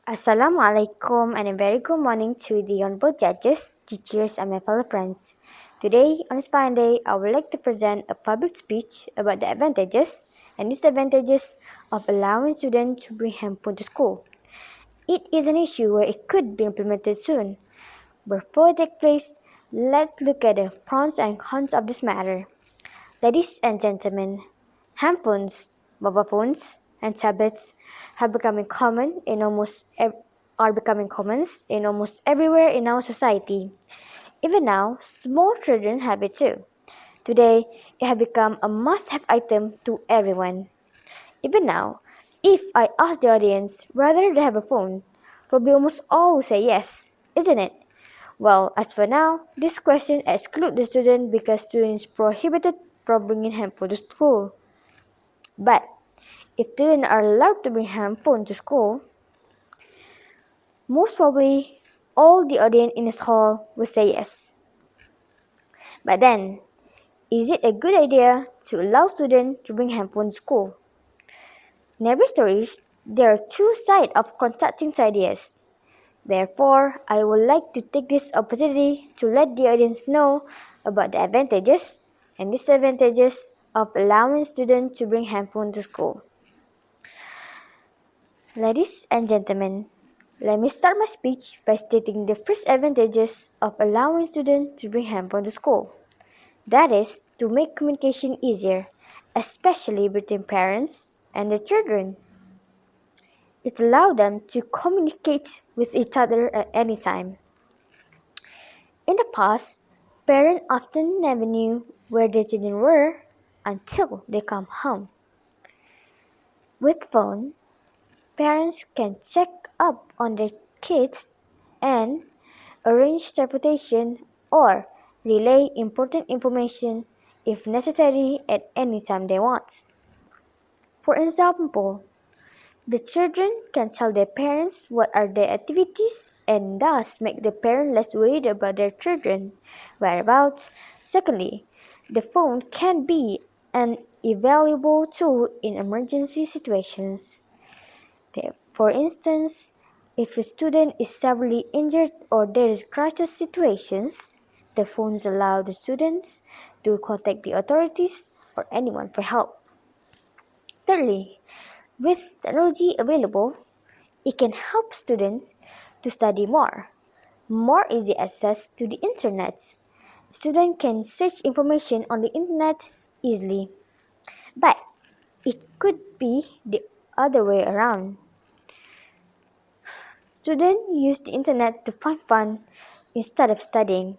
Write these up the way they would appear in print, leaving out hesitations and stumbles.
Assalamualaikum and a very good morning to the honorable judges, teachers, and my fellow friends. Today, on this fine day, I would like to present a public speech about the advantages and disadvantages of allowing students to bring handphone to school. It is an issue where it could be implemented soon. Before it takes place, let's look at the pros and cons of this matter. Ladies and gentlemen, handphones, mobile phones, and tablets have become common in are becoming commons in almost everywhere in our society. Even now, small children have it too. Today, it has become a must-have item to everyone. Even now, if I ask the audience whether they have a phone, probably almost all will say yes, isn't it? Well, as for now, this question excludes the student because students prohibited from bringing handphone to school. But if students are allowed to bring handphone to school, most probably all the audience in this hall will say yes. But then, is it a good idea to allow students to bring handphone to school? In every story, there are two sides of contrasting ideas. Therefore, I would like to take this opportunity to let the audience know about the advantages and disadvantages of allowing students to bring handphone to school. Ladies and gentlemen, let me start my speech by stating the first advantages of allowing students to bring handphone to school. That is, to make communication easier, especially between parents and the children. It allows them to communicate with each other at any time. In the past, parents often never knew where their children were until they come home. With phone, parents can check up on their kids and arrange transportation or relay important information if necessary at any time they want. For example, the children can tell their parents what are their activities and thus make the parent less worried about their children whereabouts. Secondly, the phone can be an invaluable tool in emergency situations. For instance, if a student is severely injured or there is crisis situations, the phones allow the students to contact the authorities or anyone for help. Thirdly, with technology available, it can help students to study more easy access to the internet. Students can search information on the internet easily. But it could be the other way around. Students use the internet to find fun instead of studying.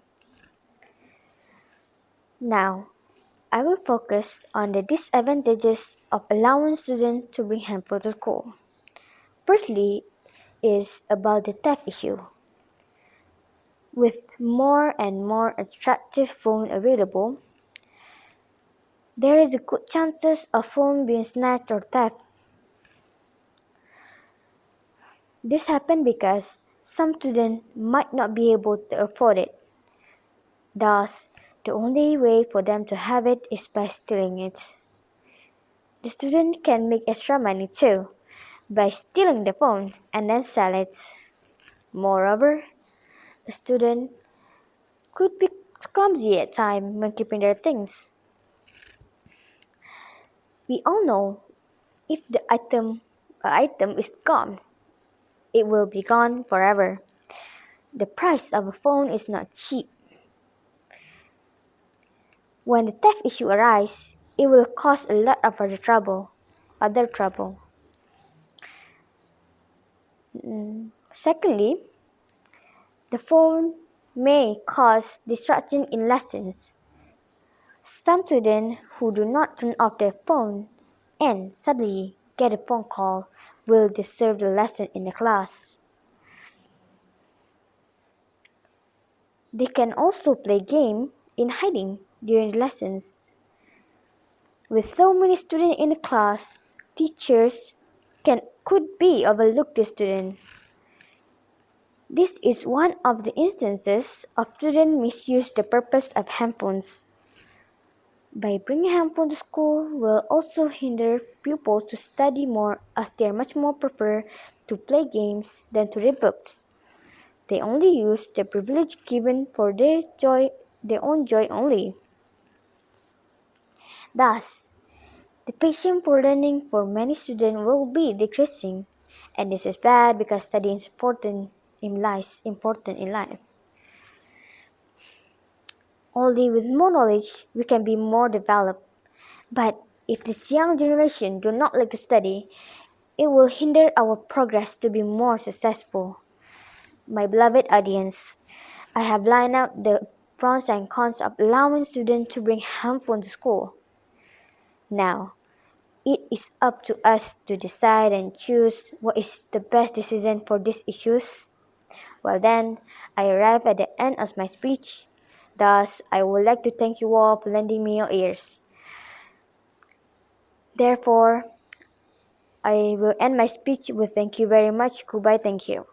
Now, I will focus on the disadvantages of allowing students to bring handphone to school. Firstly, is about the theft issue. With more and more attractive phones available, there is a good chances of phone being snatched or theft. This happens because some students might not be able to afford it. Thus, the only way for them to have it is by stealing it. The student can make extra money too by stealing the phone and then sell it. Moreover, a student could be clumsy at times when keeping their things. We all know if the item is gone, it will be gone forever. The price of a phone is not cheap. When the theft issue arises, it will cause a lot of other trouble. Secondly, the phone may cause distraction in lessons. Some students who do not turn off their phone and suddenly get a phone call will disturb the lesson in the class. They can also play game in hiding during the lessons. With so many students in the class, teachers could be overlook the student. This is one of the instances of student misuse the purpose of handphones. By bringing handphone to school will also hinder pupils to study more as they are much more prefer to play games than to read books. They only use the privilege given for their own joy only. Thus, the passion for learning for many students will be decreasing, and this is bad because studying is important in life. Only with more knowledge we can be more developed. But if this young generation do not like to study, it will hinder our progress to be more successful. My beloved audience, I have lined out the pros and cons of allowing students to bring handphone to school. Now, it is up to us to decide and choose what is the best decision for these issues. Well then, I arrive at the end of my speech. Thus, I would like to thank you all for lending me your ears. Therefore, I will end my speech with thank you very much. Goodbye, thank you.